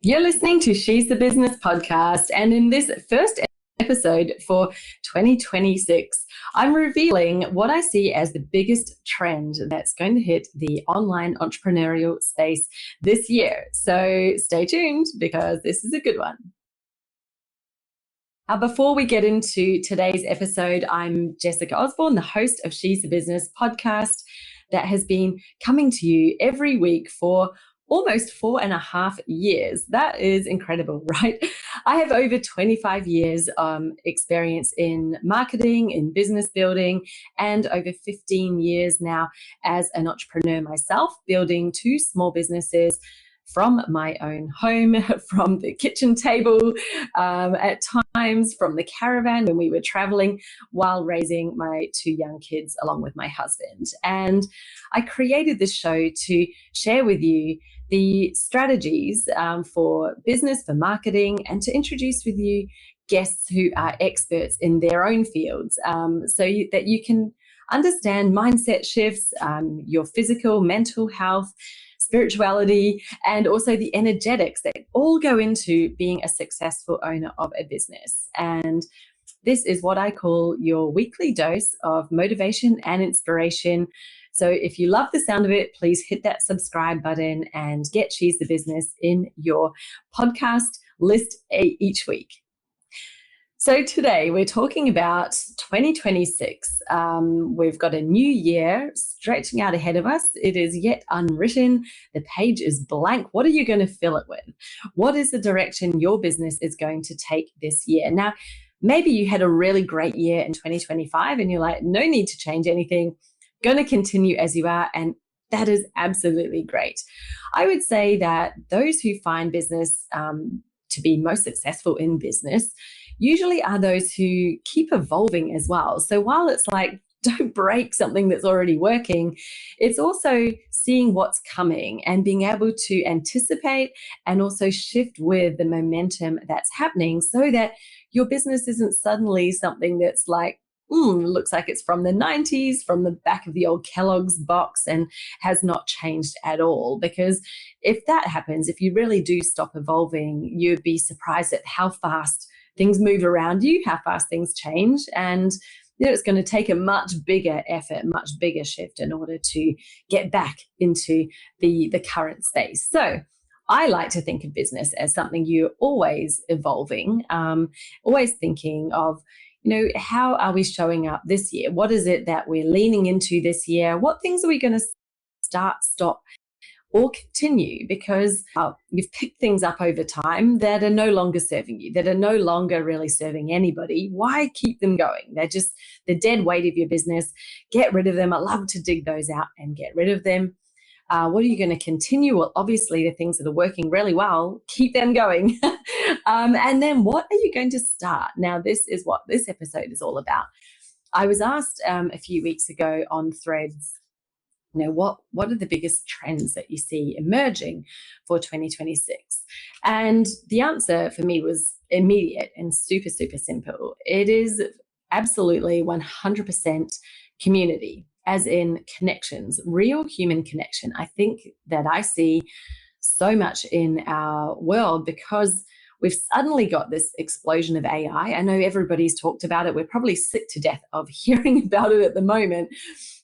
You're listening to She's the Business podcast, and in this first episode for 2026, I'm revealing what I see as the biggest trend that's going to hit the online entrepreneurial space this year. So stay tuned because this is a good one. Before we get into today's episode, I'm Jessica Osborne, the host of She's the Business podcast that has been coming to you every week for almost 4.5 years. That is incredible, right? I have over 25 years experience in marketing, in business building, and over 15 years now as an entrepreneur myself, building 2 small businesses from my own home, from the kitchen table, at times from the caravan when we were traveling, while raising my 2 young kids along with my husband. And I created this show to share with you the strategies for business, for marketing, and to introduce with you guests who are experts in their own fields, that you can understand mindset shifts, your physical, mental health, spirituality, and also the energetics that all go into being a successful owner of a business. And this is what I call your weekly dose of motivation and inspiration. So if you love the sound of it, please hit that subscribe button and get She's the Business in your podcast list each week. So today we're talking about 2026. We've got a new year stretching out ahead of us. It is yet unwritten. The page is blank. What are you going to fill it with? What is the direction your business is going to take this year? Now, maybe you had a really great year in 2025 and you're like, no need to change anything, going to continue as you are. And that is absolutely great. I would say that those who find business to be most successful in business usually are those who keep evolving as well. So while it's like, don't break something that's already working, it's also seeing what's coming and being able to anticipate and also shift with the momentum that's happening so that your business isn't suddenly something that's like, looks like it's from the 90s, from the back of the old Kellogg's box and has not changed at all. Because if that happens, if you really do stop evolving, you'd be surprised at how fast things move around you, how fast things change. And it's going to take a much bigger effort, much bigger shift in order to get back into the current space. So I like to think of business as something you're always evolving, always thinking of, how are we showing up this year? What is it that we're leaning into this year? What things are we going to start, stop, or continue? Because you've picked things up over time that are no longer serving you, that are no longer really serving anybody. Why keep them going? They're just the dead weight of your business. Get rid of them. I love to dig those out and get rid of them. What are you going to continue? Well, obviously, the things that are working really well, keep them going. And then what are you going to start? Now, this is what this episode is all about. I was asked a few weeks ago on Threads, what are the biggest trends that you see emerging for 2026? And the answer for me was immediate and super, super simple. It is absolutely 100% community, as in connections, real human connection. I think that I see so much in our world because we've suddenly got this explosion of AI. I know everybody's talked about it. We're probably sick to death of hearing about it at the moment,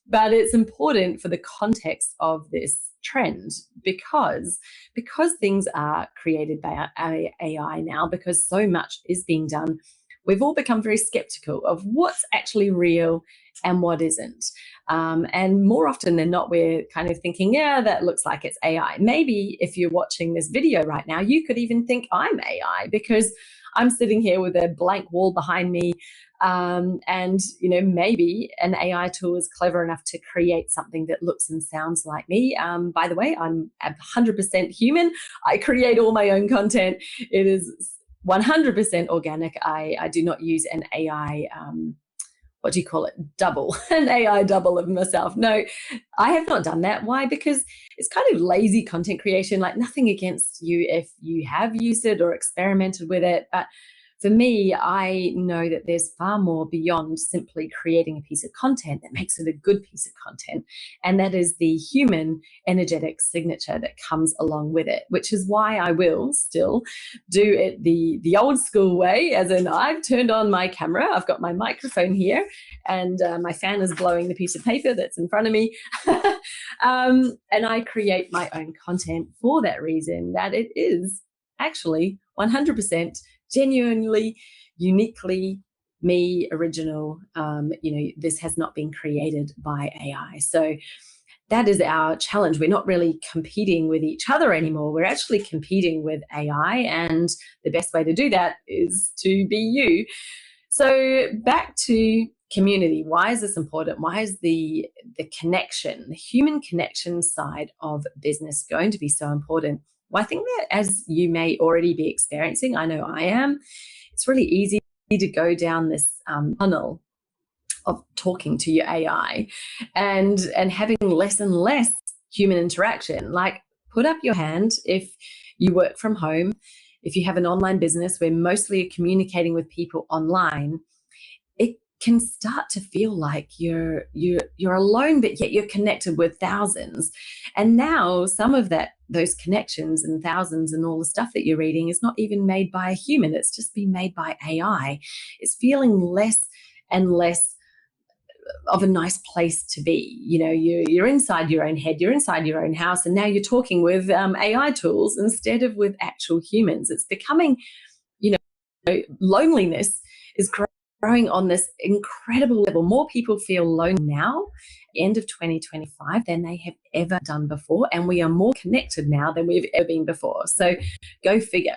but it's important for the context of this trend because things are created by AI now, because so much is being done. We've all become very skeptical of what's actually real and what isn't. And more often than not, we're kind of thinking, yeah, that looks like it's AI. Maybe if you're watching this video right now, you could even think I'm AI because I'm sitting here with a blank wall behind me. And maybe an AI tool is clever enough to create something that looks and sounds like me. By the way, I'm 100% human. I create all my own content. It is 100% organic. I do not use an AI, double, an AI double of myself. No, I have not done that. Why? Because it's kind of lazy content creation, like nothing against you if you have used it or experimented with it. But for me, I know that there's far more beyond simply creating a piece of content that makes it a good piece of content. And that is the human energetic signature that comes along with it, which is why I will still do it the old school way, as in I've turned on my camera, I've got my microphone here, and my fan is blowing the piece of paper that's in front of me. And I create my own content for that reason, that it is actually 100% genuinely, uniquely me, original. This has not been created by AI. So that is our challenge. We're not really competing with each other anymore. We're actually competing with AI. And the best way to do that is to be you. So back to community. Why is this important? Why is the connection, the human connection side of business going to be so important? Well, I think that, as you may already be experiencing, I know I am, it's really easy to go down this tunnel of talking to your AI and having less and less human interaction. Like, put up your hand if you work from home, if you have an online business where mostly you're communicating with people online. It can start to feel like you're alone, but yet you're connected with thousands. And now some of those connections and thousands and all the stuff that you're reading is not even made by a human. It's just been made by AI. It's feeling less and less of a nice place to be. You're inside your own head, you're inside your own house, and now you're talking with AI tools instead of with actual humans. It's becoming, loneliness is growing on this incredible level. More people feel lonely now, end of 2025, than they have ever done before. And we are more connected now than we've ever been before. So go figure.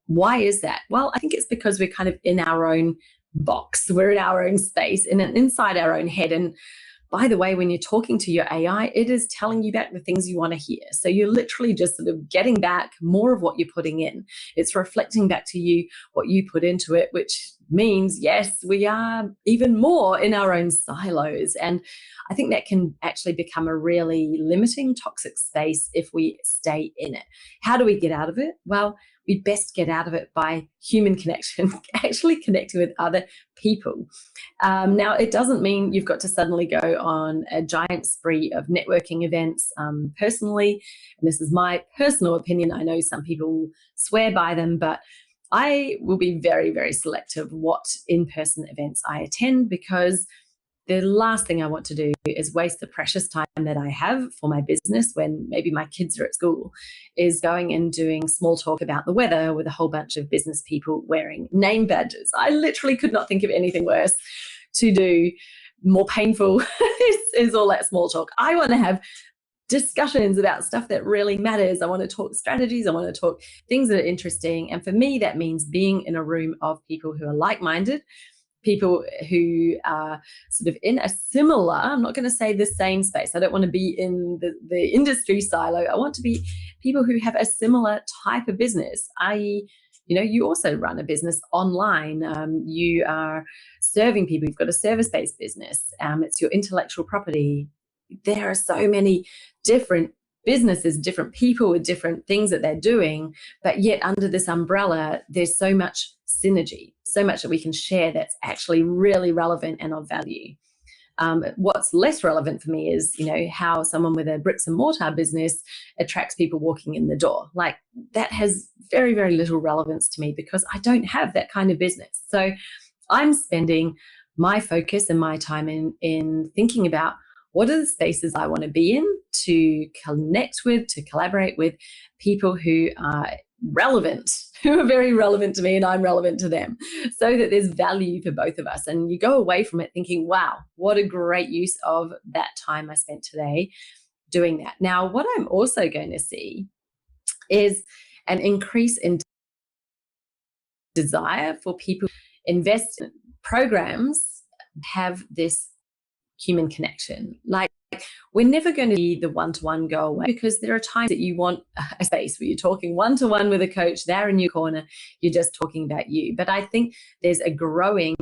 Why is that? Well, I think it's because we're kind of in our own box. We're in our own space and inside our own head. And by the way, when you're talking to your AI, it is telling you back the things you want to hear. So you're literally just sort of getting back more of what you're putting in. It's reflecting back to you what you put into it, which means, yes, we are even more in our own silos. And I think that can actually become a really limiting, toxic space if we stay in it. How do we get out of it? Well, we best get out of it by human connection, actually connecting with other people. Now, it doesn't mean you've got to suddenly go on a giant spree of networking events. Personally, and this is my personal opinion, I know some people swear by them, but I will be very, very selective what in-person events I attend, because the last thing I want to do is waste the precious time that I have for my business when maybe my kids are at school, is going and doing small talk about the weather with a whole bunch of business people wearing name badges. I literally could not think of anything worse to do, more painful is all that small talk. I want to have discussions about stuff that really matters. I want to talk strategies. I want to talk things that are interesting. And for me, that means being in a room of people who are like-minded, people who are sort of in a similar, I'm not going to say the same space. I don't want to be in the industry silo. I want to be people who have a similar type of business, i.e., you also run a business online. You are serving people. You've got a service-based business. It's your intellectual property. There are so many different businesses, different people with different things that they're doing, but yet under this umbrella, there's so much synergy, so much that we can share that's actually really relevant and of value. What's less relevant for me is, how someone with a bricks and mortar business attracts people walking in the door. Like, that has very, very little relevance to me because I don't have that kind of business. So I'm spending my focus and my time in thinking about what are the spaces I want to be in to connect with, to collaborate with people who are relevant, who are very relevant to me and I'm relevant to them, so that there's value for both of us. And you go away from it thinking, wow, what a great use of that time I spent today doing that. Now, what I'm also going to see is an increase in desire for people to invest in programs, have this human connection. Like, we're never going to be the one-to-one go away, because there are times that you want a space where you're talking one-to-one with a coach, they're in your corner, you're just talking about you. But I think there's a growing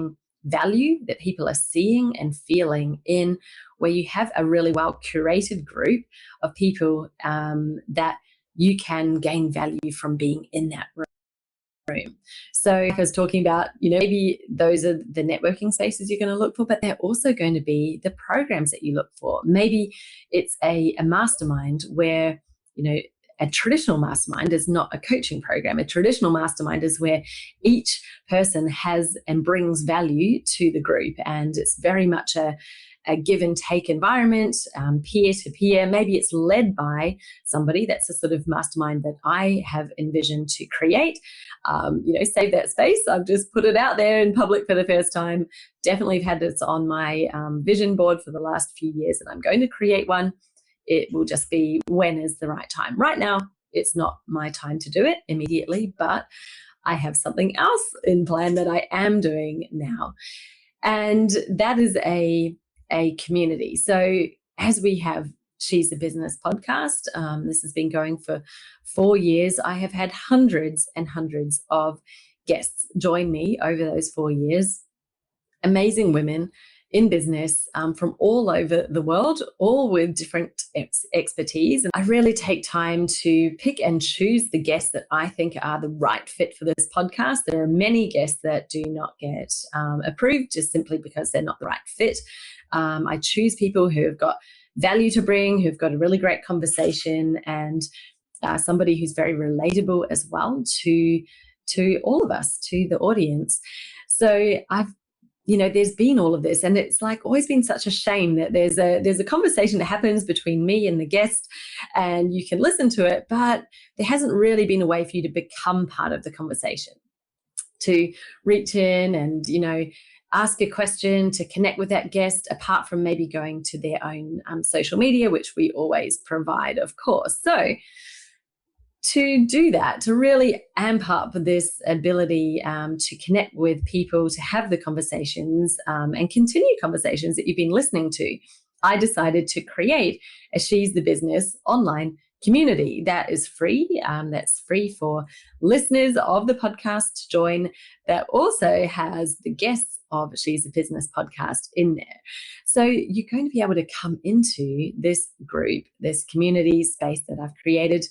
value that people are seeing and feeling in where you have a really well curated group of people that you can gain value from being in that room. room. So like I was talking about, maybe those are the networking spaces you're going to look for, but they're also going to be the programs that you look for. Maybe it's a mastermind where, a traditional mastermind is not a coaching program. A traditional mastermind is where each person has and brings value to the group, and it's very much a give and take environment, peer to peer. Maybe it's led by somebody. That's the sort of mastermind that I have envisioned to create. Save that space. I've just put it out there in public for the first time. Definitely have had this on my vision board for the last few years, and I'm going to create one. It will just be when is the right time. Right now, it's not my time to do it immediately, but I have something else in plan that I am doing now. And that is a community. So as we have She's a Business podcast, this has been going for 4 years. I have had hundreds and hundreds of guests join me over those 4 years. Amazing women in business from all over the world, all with different expertise. And I really take time to pick and choose the guests that I think are the right fit for this podcast. There are many guests that do not get approved just simply because they're not the right fit. I choose people who have got value to bring, who've got a really great conversation, and somebody who's very relatable as well to all of us, to the audience. So there's been all of this, and it's like always been such a shame that there's a conversation that happens between me and the guest, and you can listen to it, but there hasn't really been a way for you to become part of the conversation, to reach in and, ask a question, to connect with that guest, apart from maybe going to their own social media, which we always provide, of course. So to do that, to really amp up this ability to connect with people, to have the conversations and continue conversations that you've been listening to, I decided to create a She's the Business online community that is free. That's free for listeners of the podcast to join, that also has the guests of She's the Business podcast in there. So you're going to be able to come into this group, this community space that I've created,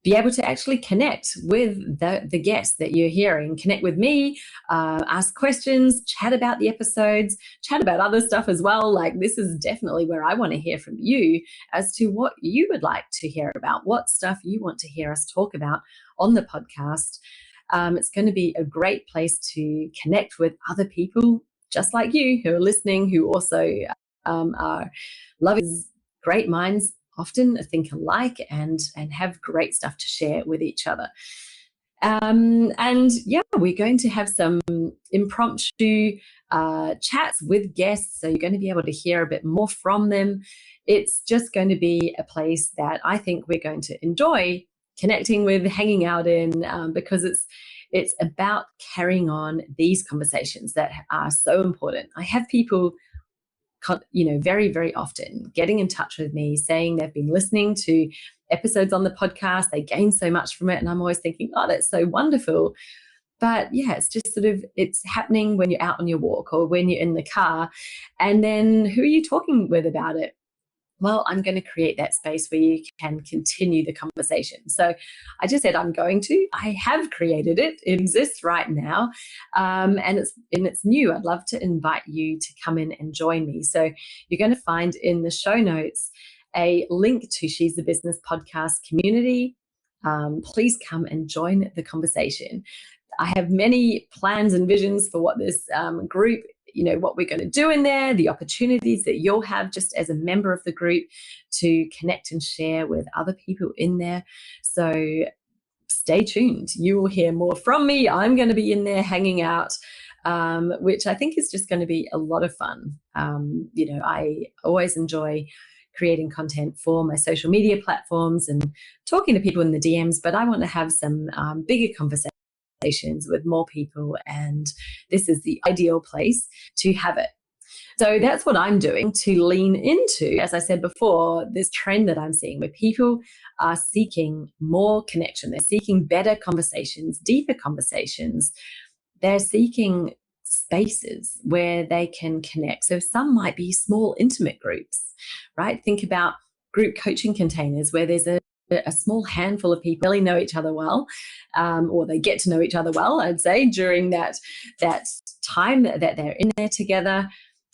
be able to actually connect with the guests that you're hearing, connect with me, ask questions, chat about the episodes, chat about other stuff as well. Like, this is definitely where I want to hear from you as to what you would like to hear about, what stuff you want to hear us talk about on the podcast. It's going to be a great place to connect with other people just like you who are listening, who also are loving great minds, often think alike, and have great stuff to share with each other. And yeah, we're going to have some impromptu chats with guests, so you're going to be able to hear a bit more from them. It's just going to be a place that I think we're going to enjoy connecting with, hanging out in, because it's about carrying on these conversations that are so important. I have people very, very often getting in touch with me saying they've been listening to episodes on the podcast, they gain so much from it. And I'm always thinking, oh, that's so wonderful. But yeah, it's just it's happening when you're out on your walk or when you're in the car. And then who are you talking with about it? Well, I'm going to create that space where you can continue the conversation. So I just said I have created it. It exists right now, and it's new. I'd love to invite you to come in and join me. So you're going to find in the show notes a link to She's the Business podcast community. Please come and join the conversation. I have many plans and visions for what this group, what we're going to do in there, the opportunities that you'll have just as a member of the group to connect and share with other people in there. So stay tuned. You will hear more from me. I'm going to be in there hanging out, which I think is just going to be a lot of fun. I always enjoy creating content for my social media platforms and talking to people in the DMs, but I want to have some bigger conversations with more people, and this is the ideal place to have it. So that's what I'm doing to lean into, as I said before, this trend that I'm seeing where people are seeking more connection. They're seeking better conversations, deeper conversations. They're seeking spaces where they can connect. So some might be small, intimate groups, right? Think about group coaching containers where there's a a small handful of people really know each other well, or they get to know each other well, I'd say, during that time that they're in there together.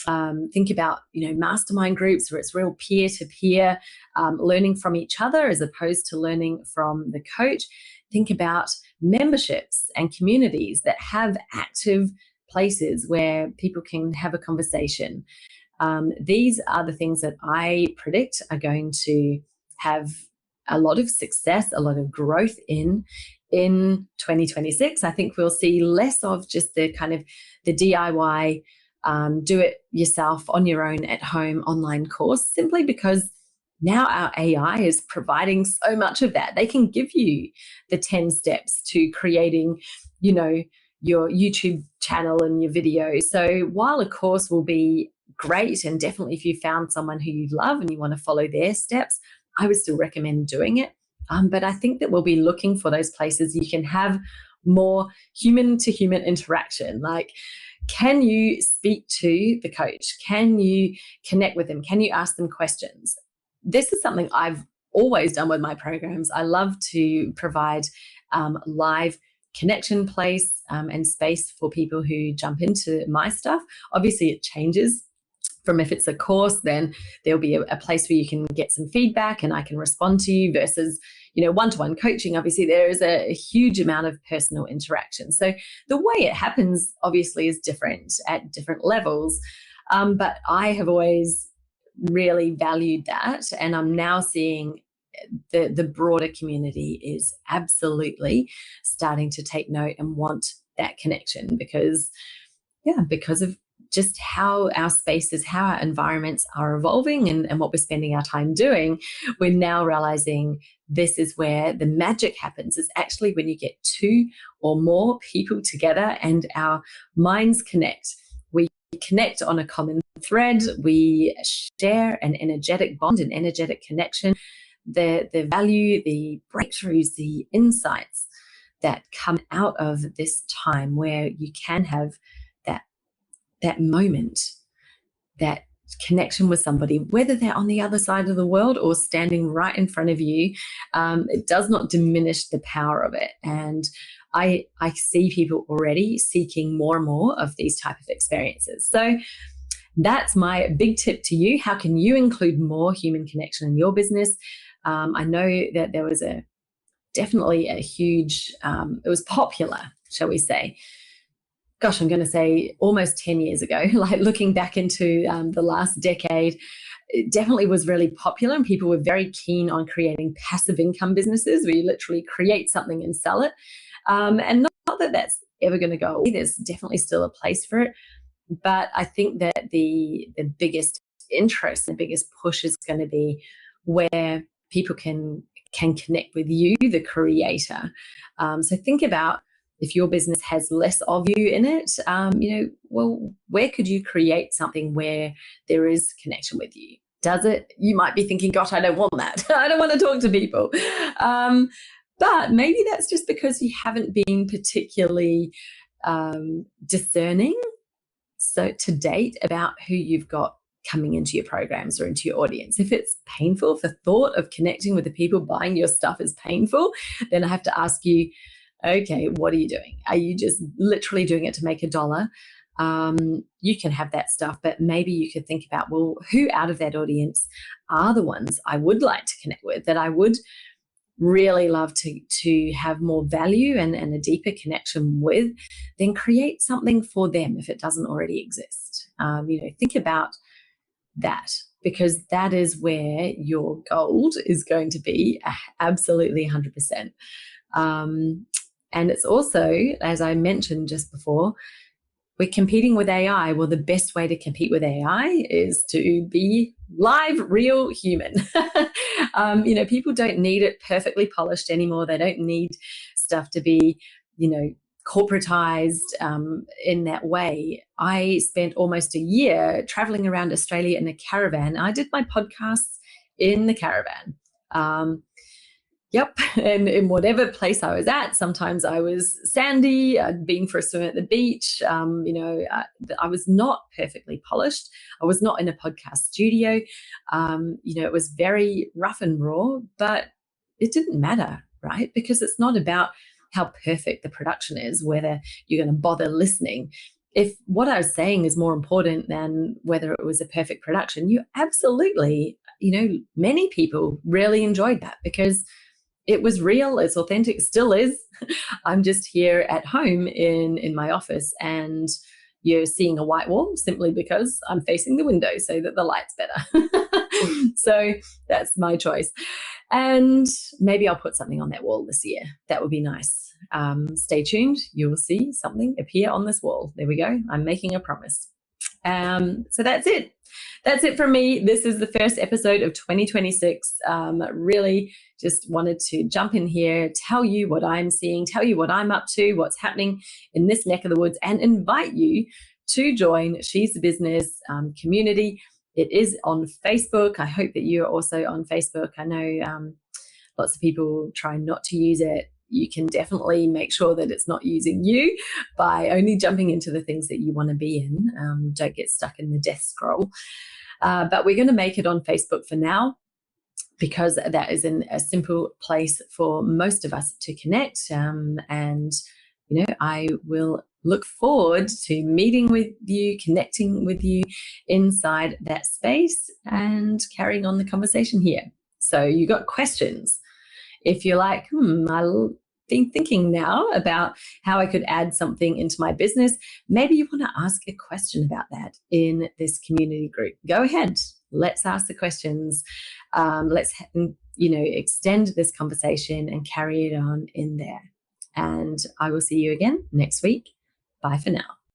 Think about, mastermind groups where it's real peer-to-peer, learning from each other as opposed to learning from the coach. Think about memberships and communities that have active places where people can have a conversation. These are the things that I predict are going to have a lot of success, a lot of growth in 2026. I think we'll see less of just the kind of the DIY, do it yourself on your own at home online course, simply because now our AI is providing so much of that. They can give you the 10 steps to creating, your YouTube channel and your videos. So while a course will be great, and definitely if you found someone who you love and you want to follow their steps, I would still recommend doing it. But I think that we'll be looking for those places you can have more human to human interaction. Like, can you speak to the coach? Can you connect with them? Can you ask them questions? This is something I've always done with my programs. I love to provide live connection place and space for people who jump into my stuff. Obviously, it changes from if it's a course, then there'll be a place where you can get some feedback and I can respond to you versus, one-to-one coaching. Obviously, there is a huge amount of personal interaction. So the way it happens obviously is different at different levels. But I have always really valued that. And I'm now seeing the broader community is absolutely starting to take note and want that connection because of just how our spaces, how our environments are evolving and what we're spending our time doing. We're now realizing this is where the magic happens, is actually when you get two or more people together and our minds connect. We connect on a common thread. We share an energetic bond, an energetic connection. The value, the breakthroughs, the insights that come out of this time where you can have that moment, that connection with somebody, whether they're on the other side of the world or standing right in front of you, it does not diminish the power of it. And I see people already seeking more and more of these type of experiences. So that's my big tip to you. How can you include more human connection in your business? I know that there was definitely a huge, it was popular, shall we say, I'm going to say almost 10 years ago, like looking back into the last decade, it definitely was really popular and people were very keen on creating passive income businesses where you literally create something and sell it. And not that that's ever going to go away. There's definitely still a place for it. But I think that the biggest interest, the biggest push is going to be where people can connect with you, the creator. So think about, if your business has less of you in it, where could you create something where there is connection with you? Does it? You might be thinking, gosh, I don't want that. I don't want to talk to people. But maybe that's just because you haven't been particularly discerning to date about who you've got coming into your programs or into your audience. If it's painful, if the thought of connecting with the people buying your stuff is painful, then I have to ask you, okay, what are you doing? Are you just literally doing it to make $1? You can have that stuff, but maybe you could think about, well, who out of that audience are the ones I would like to connect with, that I would really love to have more value and a deeper connection with, then create something for them if it doesn't already exist. Think about that, because that is where your gold is going to be, absolutely 100%. And it's also, as I mentioned just before, we're competing with AI. Well, the best way to compete with AI is to be live, real human. People don't need it perfectly polished anymore. They don't need stuff to be, corporatized in that way. I spent almost a year traveling around Australia in a caravan. I did my podcasts in the caravan. Yep. And in whatever place I was at, sometimes I was sandy, I'd been for a swim at the beach. I was not perfectly polished. I was not in a podcast studio. It was very rough and raw, but it didn't matter, right? Because it's not about how perfect the production is, whether you're going to bother listening. If what I was saying is more important than whether it was a perfect production, you absolutely, many people really enjoyed that because it was real, it's authentic, it still is. I'm just here at home in my office, and you're seeing a white wall simply because I'm facing the window so that the light's better. So that's my choice. And maybe I'll put something on that wall this year. That would be nice. Stay tuned. You will see something appear on this wall. There we go. I'm making a promise. So that's it. That's it from me. This is the first episode of 2026. Really just wanted to jump in here, tell you what I'm seeing, tell you what I'm up to, what's happening in this neck of the woods, and invite you to join She's the Business community. It is on Facebook. I hope that you're also on Facebook. I know lots of people try not to use it. You can definitely make sure that it's not using you by only jumping into the things that you want to be in. Don't get stuck in the death scroll. But we're going to make it on Facebook for now, because that is a simple place for most of us to connect. And, I will look forward to meeting with you, connecting with you inside that space and carrying on the conversation here. So you got questions. If you're like, I've been thinking now about how I could add something into my business, maybe you want to ask a question about that in this community group. Go ahead. Let's ask the questions. Let's extend this conversation and carry it on in there. And I will see you again next week. Bye for now.